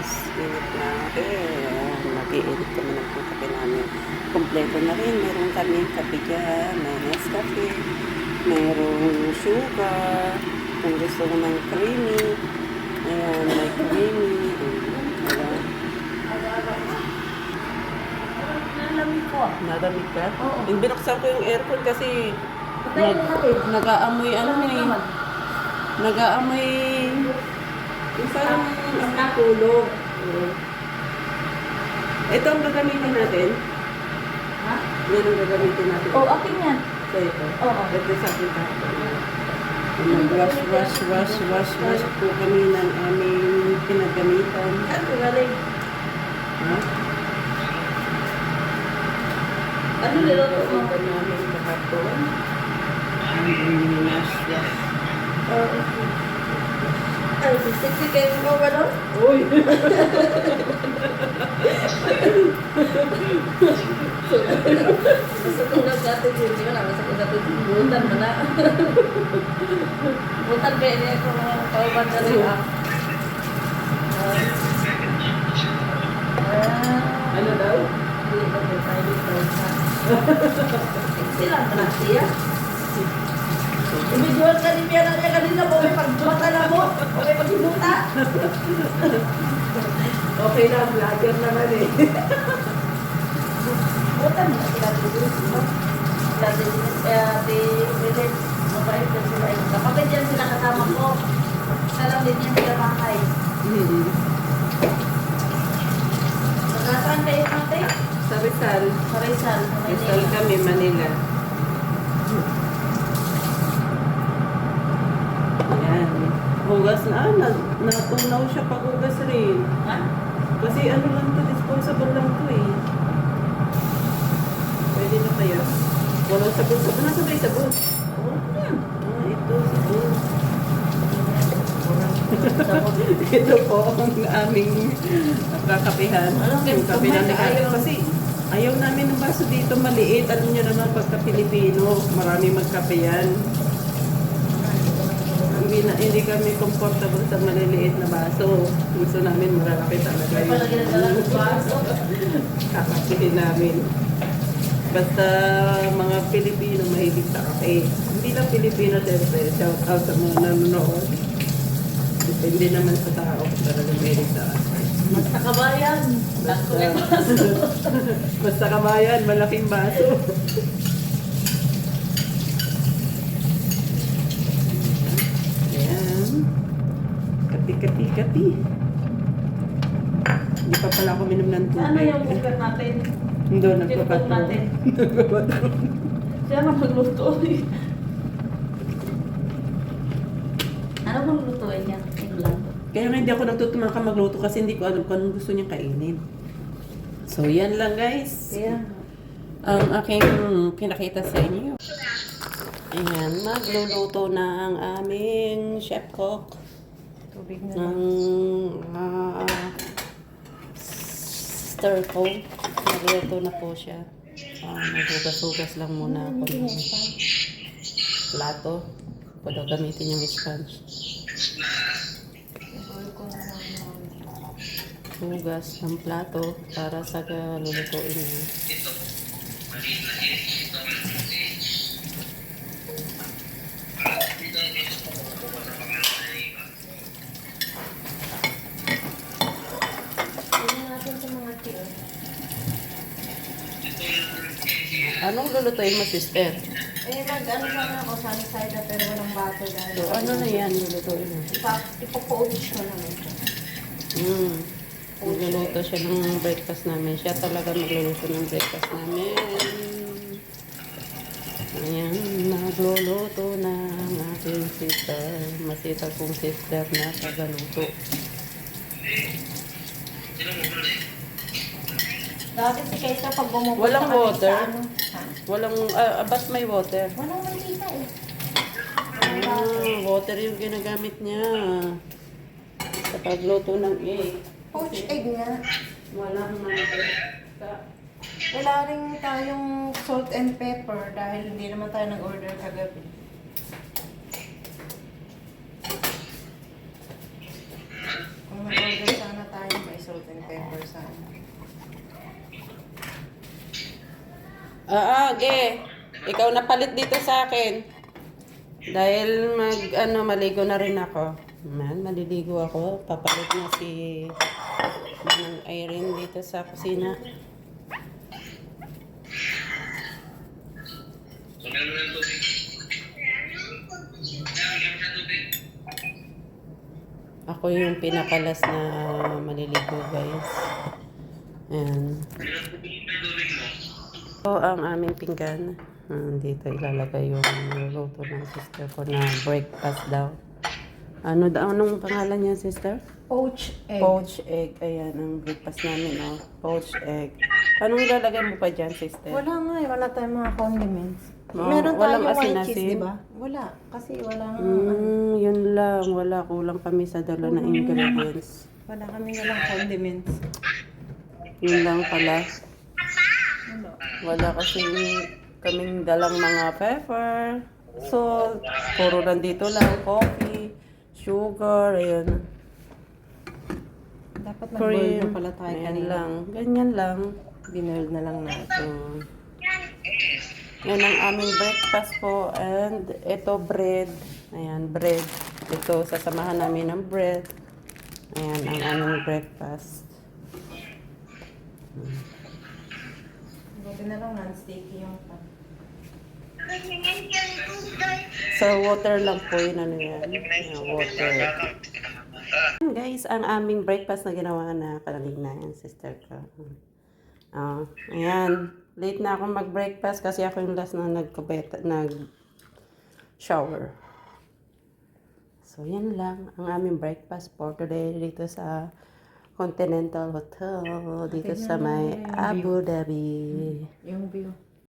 guys. Init na mag-iinit kami ng kape namin. Kompleto na rin. Meron kami kape dyan. May Nescafe. Merong sugar. Kung gusto mo ng creamy. Ayan, may creamy. Ayan. Nalamig ko. Naramig ka? Oo. Binuksan ko yung aircon kasi Patay mo natin. nag-aamoy ano Malamig eh. naman. Nag-aamoy yung parang tulog. Ito ang gagamitin natin. Ha? Yan ang gagamitin natin. Oh, akin yan. So ito. Oo. Ito sa akin ka. Wash po kami ng aming pinagamitan. Ano galing? Ha? Ano niloto mo? Ito namin kahapon. Wash. Oh, okay. Ay, sexy kayo mo ba no? Uy! Masutunod ka ito, Jimmy. Wala, masutunod ka ito. Butan mo na. Butan kayo niya kung kauban ka rin. Ano daw? Hindi ba may tayo dito? Sexy lang na siya. Ibidyoan ka ni Piana niya kanina kung may pagbata na mo. Kung may paghibuta. Okay na, vlogger naman eh. Butan mo na sila dito. Dati Bridget, mabait na sila. Kapag dyan sila kasama ko, isa lang din yan sila bahay. Nasaan kayo natin? Sa Rizal. Sa Rizal. sa Rizal Manila. kami, Manila. Ayan. Hugas na. Natunaw siya pag hugas rin. Ha? Kasi ano lang to, disposable lang to eh. Pwede na kaya. Walang sabon-sabon. Nasa ba yung sabon? Oo, yan. Ito, sabon. Sabon. Ito po ang aming kakapihan. Alam, Yung kape kumain namin. ka, ayaw. Kasi ayaw namin ng baso dito maliit. Alam nyo naman pagka Pilipino, marami magkape yan. Hindi kami comfortable sa maliliit na baso. Gusto namin marami talaga May pala ginadala ng baso. kakapihin namin. Basta mga Pilipino mahilig sa kape. Hindi lang Pilipino, siyempre. Shout out sa mga nanonood. Depende naman sa tao kung talaga mahilig sa kape. Basta kabayan. Basta may baso. Basta kabayan, malaking baso. Ayan. Kapi. Hindi pa pala ako minom ng tubig. Ano yung cooker natin? Doon, Tinutok natin. nagpapatro. Siya na magluto. Ano bang lutuin niya? Tinglan. Kaya nga hindi ako nagtutumang ka magluto kasi hindi ko alam kung anong gusto niyang kainin. So, yan lang guys. Kaya, Ang aking pinakita sa inyo. Ayan, magluluto na ang aming chef cook. tubig na Ng stir ko. Nagluto na po siya. Maghugas-hugas lang muna ako ng plato. Pwede gamitin yung sponge. Hugas ng plato para sa lulutuin niya. natin sa mga tiyo. Anong lulutuin mo, sister? Ano sana ako, sunny side up, pero walang bato dahil. So, ano na yan lulutuin mo? Ipo-coach ko naman ito. Magluluto siya ng breakfast namin. Siya talaga magluluto ng breakfast namin. Ayan, nagluluto na ang aking sister. Masita kong sister na tagaluto. Dati si Keita pag bumupunta Walang kami water? sa ano, ha? Walang, ba't may water? Walang mantika eh. Water yung ginagamit niya. Sa pagluto ng egg. Poached egg nga. Walang water. Wala rin tayong salt and pepper dahil hindi naman tayo nag-order kagabi. Kung nag-order sana tayo, may salt and pepper sa Ge. Ikaw na palit dito sa akin. Dahil maligo na rin ako. Man, maliligo ako. Papalit na si Manang Irene dito sa kusina. Ako yung pinakalas na maliligo, guys. Ayan. Ito ang aming pinggan. Dito ilalagay yung niluto ng sister ko na breakfast daw. Anong pangalan niya, sister? poached egg. Poached egg. Ayan, ang breakfast namin, oh. Poached egg. Anong ilalagay mo pa dyan, sister? Wala nga eh, wala tayong mga condiments. Oh, Meron walang tayong white asin-asin? cheese, di ba? Wala, kasi wala nga. Yun lang. Wala. Kulang kami sa dala na ingredients. Wala kami walang condiments. Yun lang pala. Wala. Wala kasi kaming dalang mga pepper, salt, puro nandito lang, coffee, sugar, ayan. Dapat nag-boil Cream, na pala tayo ayan kanina. lang. Ganyan lang. Binoil na lang natin. Yan ang aming breakfast po. And ito bread. Ayan, bread. Ito, sasamahan namin ng bread. Ayan, ang aming breakfast. Buti na lang non-sticky yung pan. Sa water lang po yun, ano yan. Ayan, water. Guys, ang aming breakfast na ginawa na kanina yan, sister ko. Ayan. Late na ako mag-breakfast kasi ako yung last na nag-shower. So, yan lang ang aming breakfast for today dito sa Continental Hotel dito sa may Abu Dhabi. Yung view.